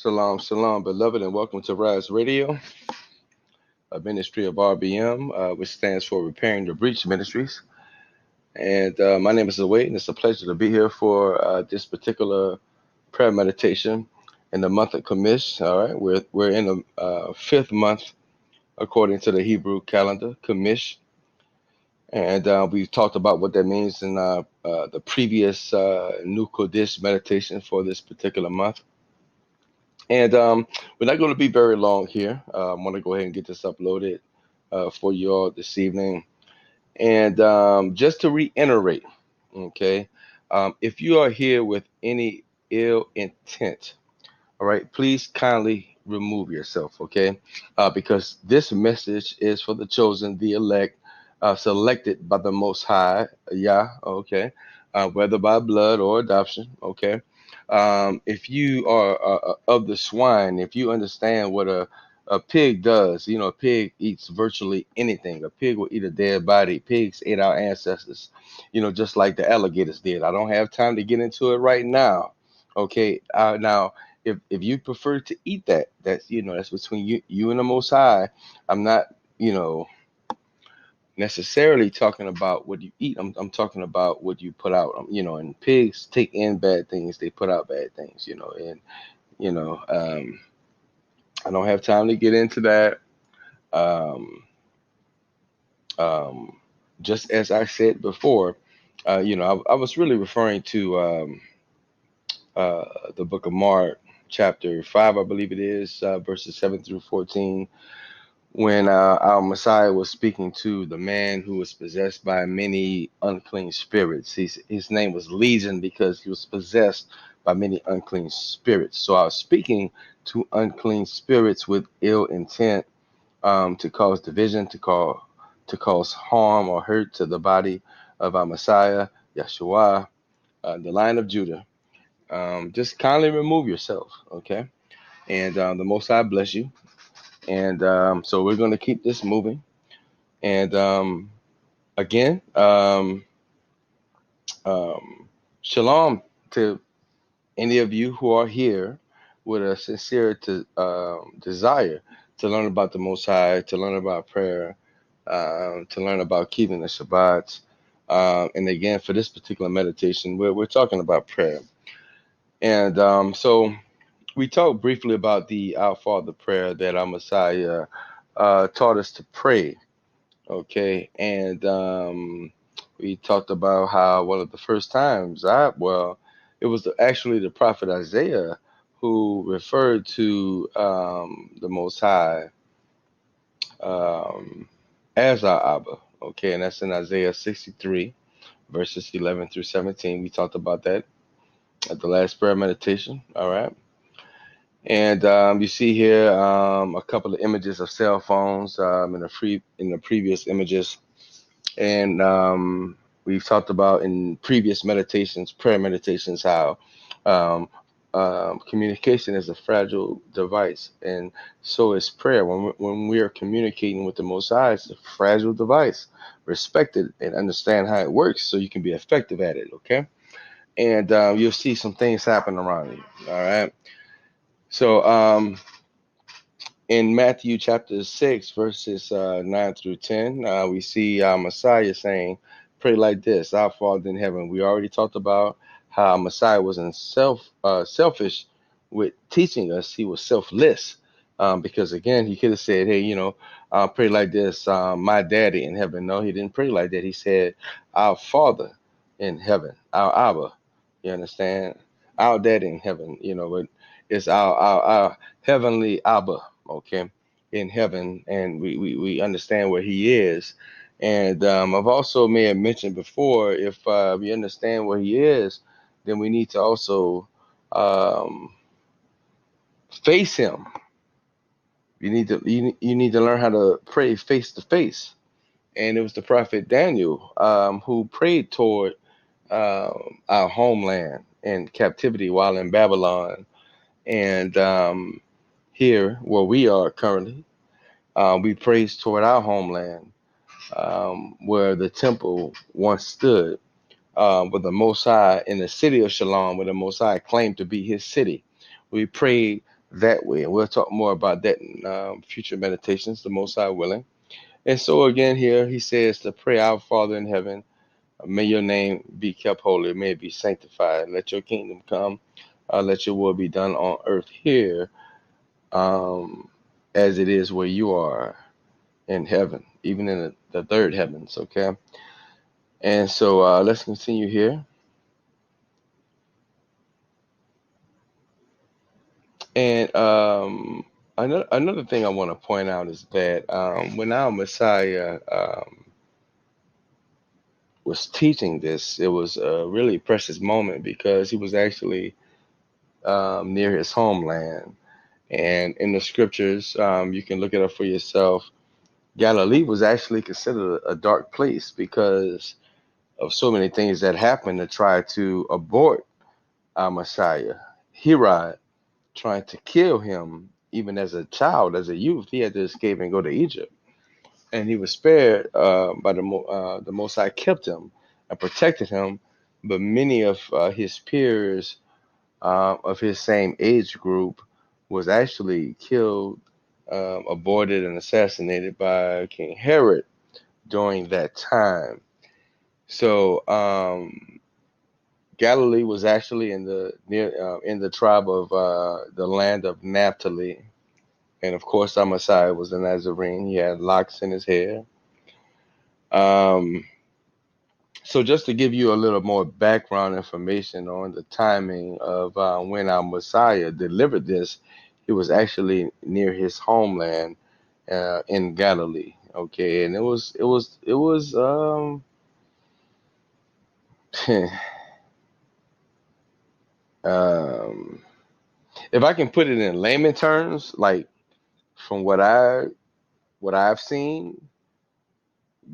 Shalom, shalom, beloved, and welcome to rYse Radio, a ministry of RBM, which stands for Repairing the Breach Ministries. And my name is Await, and it's a pleasure to be here for this particular prayer meditation in the month of Kamish. All right, we're in the fifth month according to the Hebrew calendar, Kamish, and we've talked about what that means in the previous New Kodesh meditation for this particular month. And we're not going to be very long here. I'm going to go ahead and get this uploaded for you all this evening. And just to reiterate, okay, if you are here with any ill intent, all right, please kindly remove yourself, okay? Because this message is for the chosen, the elect, selected by the Most High, Yah, okay, whether by blood or adoption, okay? If you are of the swine, if you understand what a pig does, a pig eats virtually anything. A pig will eat a dead body. Pigs ate our ancestors, just like the alligators did. I don't have time to get into it right now. Okay, now if you prefer to eat that, that's between you and the Most High. I'm not, necessarily talking about what you eat. I'm talking about what you put out. And pigs take in bad things, they put out bad things. And you know, um, I don't have time to get into that. Um, um, just as I said before, I was really referring to the book of Mark, chapter 5, I believe it is, verses 7 through 14, when our Messiah was speaking to the man who was possessed by many unclean spirits. His name was Legion because he was possessed by many unclean spirits. So I was speaking to unclean spirits with ill intent, to cause division, to cause harm or hurt to the body of our Messiah, Yeshua, the Lion of Judah. Just kindly remove yourself, okay? And the Most High bless you. And so we're going to keep this moving. And again, shalom to any of you who are here with a sincere desire to learn about the Most High, to learn about prayer, to learn about keeping the Shabbats. And again, for this particular meditation, we're talking about prayer. And so we talked briefly about the Our Father prayer that our Messiah taught us to pray. Okay, and we talked about how one of the first times it was actually the prophet Isaiah who referred to the Most High um, as our Abba. Okay, and that's in Isaiah 63, verses 11 through 17. We talked about that at the last prayer meditation. All right. And you see here a couple of images of cell phones in the previous images. And we've talked about in previous meditations, prayer meditations, how um, communication is a fragile device, and so is prayer. When we are communicating with the Most High, it's a fragile device. Respect it and understand how it works, so you can be effective at it. Okay, and you'll see some things happen around you. All right. So in Matthew chapter 6, verses 9 through 10, we see Messiah saying, pray like this, Our Father in heaven. We already talked about how Messiah wasn't selfish with teaching us. He was selfless. Because again, he could have said, hey, pray like this, my daddy in heaven. No, he didn't pray like that. He said, our Father in heaven, our Abba. You understand? Our daddy in heaven, it's our heavenly Abba, okay, in heaven, and we understand where he is. And I've also may have mentioned before, if we understand where he is, then we need to also um, face him. You need to learn how to pray face to face. And it was the prophet Daniel who prayed toward our homeland in captivity while in Babylon. And here, where we are currently, we praise toward our homeland, where the temple once stood, with the Most High in the city of Shalom, where the Most High claimed to be his city. We pray that way. And we'll talk more about that in future meditations, the Most High willing. And so again, here he says to pray, Our Father in heaven, may your name be kept holy, may it be sanctified. Let your kingdom come. Let your will be done on earth here, um, as it is where you are in heaven, even in the third heavens. Okay. And so let's continue here. And another thing I want to point out is that when our Messiah was teaching this, it was a really precious moment because he was actually near his homeland. And in the scriptures, you can look it up for yourself. Galilee was actually considered a dark place because of so many things that happened to try to abort our Messiah. Herod trying to kill him, even as a child, as a youth, he had to escape and go to Egypt. And he was spared by the Most High kept him and protected him. But many of his peers of his same age group was actually killed, aborted, and assassinated by King Herod during that time. So Galilee was actually in the in the tribe of the land of Naphtali, and of course our Messiah was a Nazarene. He had locks in his hair. Um, so just to give you a little more background information on the timing of when our Messiah delivered this, he was actually near his homeland in Galilee. Okay, and it was um, if I can put it in layman terms, like from what I've seen,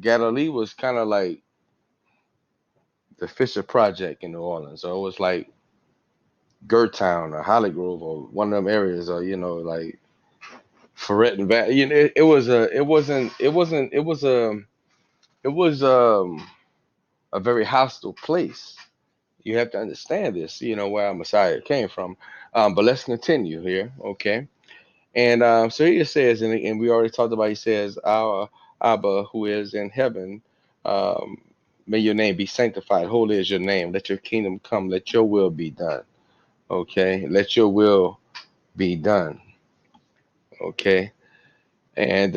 Galilee was kind of like the Fisher Project in New Orleans. So it was like Gertown or Holly Grove or one of them areas, or like Ferreton Valley. It was it was a very hostile place. You have to understand this, where our Messiah came from. But let's continue here, okay? And so he says, and we already talked about, he says, Our Abba who is in heaven, um, may your name be sanctified. Holy is your name. Let your kingdom come. Let your will be done. Okay? Let your will be done. Okay? And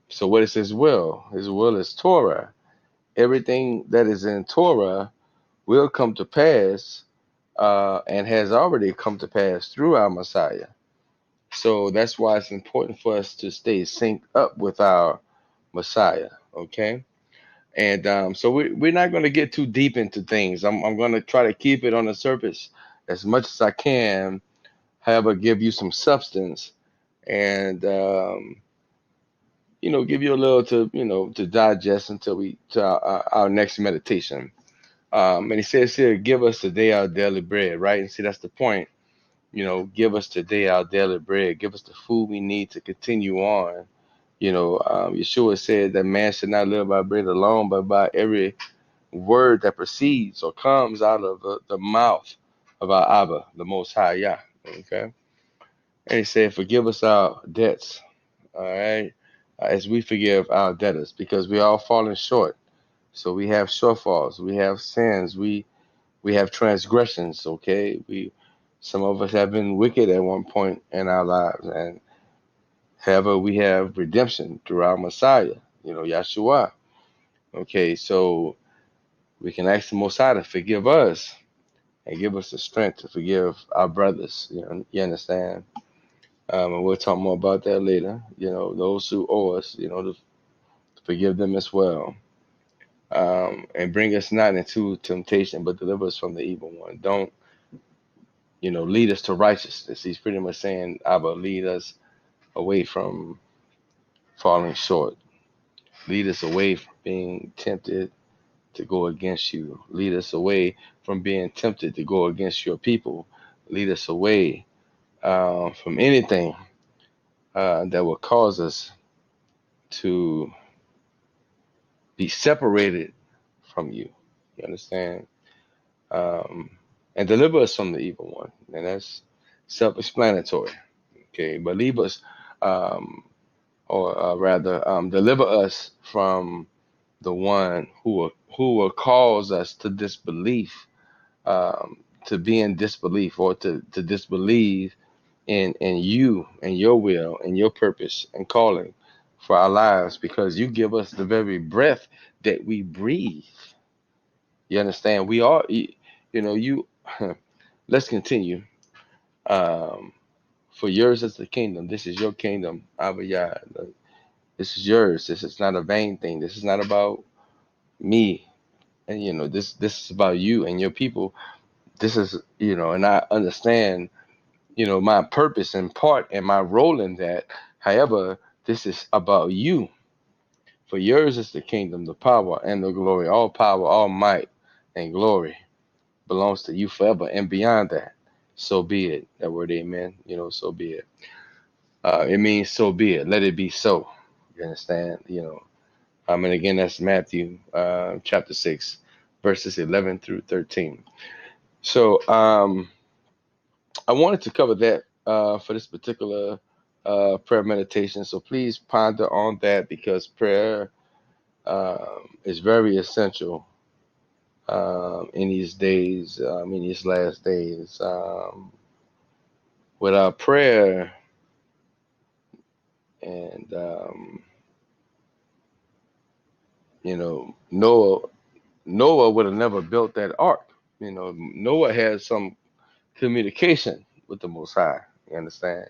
so what is his will? His will is Torah. Everything that is in Torah will come to pass and has already come to pass through our Messiah. So that's why it's important for us to stay synced up with our Messiah, okay? And so we're not going to get too deep into things. I'm going to try to keep it on the surface as much as I can, however, give you some substance and, give you a little to digest until we to our next meditation. And he says here, give us today our daily bread, right? And see, that's the point. Give us today our daily bread. Give us the food we need to continue on. Yeshua said that man should not live by bread alone, but by every word that proceeds or comes out of the mouth of our Abba, the Most High Yah. Okay. And he said, forgive us our debts, all right, as we forgive our debtors, because we all falling short. So we have shortfalls, we have sins, we have transgressions. Okay, some of us have been wicked at one point in our lives, and however, we have redemption through our Messiah, Yahshua. Okay, so we can ask the Most High to forgive us and give us the strength to forgive our brothers. You understand? And we'll talk more about that later. Those who owe us, to forgive them as well. And bring us not into temptation, but deliver us from the evil one. Don't, lead us to righteousness. He's pretty much saying, Abba, lead us away from falling short. Lead us away from being tempted to go against you. Lead us away from being tempted to go against your people. Lead us away from anything that will cause us to be separated from you. You understand? Um, and deliver us from the evil one. And that's self-explanatory. Okay, but leave us, um, or rather, deliver us from the one who will cause us to disbelief, to be in disbelief, or to disbelieve in you and your will and your purpose and calling for our lives, because you give us the very breath that we breathe. You understand? We are, you. Let's continue. Um, for yours is the kingdom. This is your kingdom, Abba Yah. This is yours. This is not a vain thing. This is not about me. And this is about you and your people. This is, and I understand, my purpose and part and my role in that. However, this is about you. For yours is the kingdom, the power, and the glory. All power, all might, and glory belongs to you forever and beyond that. So be it. That word, amen. So be it. It means so be it. Let it be so. You understand? And again, that's Matthew chapter 6, verses 11 through 13. So I wanted to cover that for this particular prayer meditation. So please ponder on that, because prayer is very essential in these days, in these last days. Without prayer, and Noah would have never built that ark. Noah had some communication with the Most High. You understand?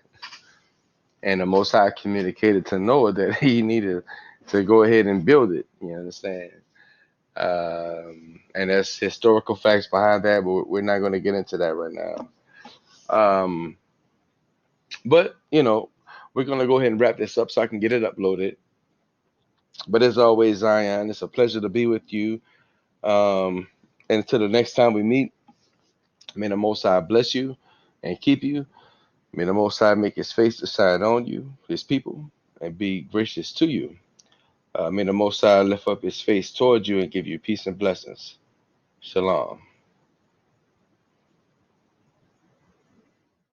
And the Most High communicated to Noah that he needed to go ahead and build it. You understand? And there's historical facts behind that, but we're not going to get into that right now. But we're going to go ahead and wrap this up so I can get it uploaded. But as always, Zion, it's a pleasure to be with you. And until the next time we meet, may the Most High bless you and keep you. May the Most High make his face to shine on you, his people, and be gracious to you. May the Most High lift up his face toward you and give you peace and blessings. Shalom.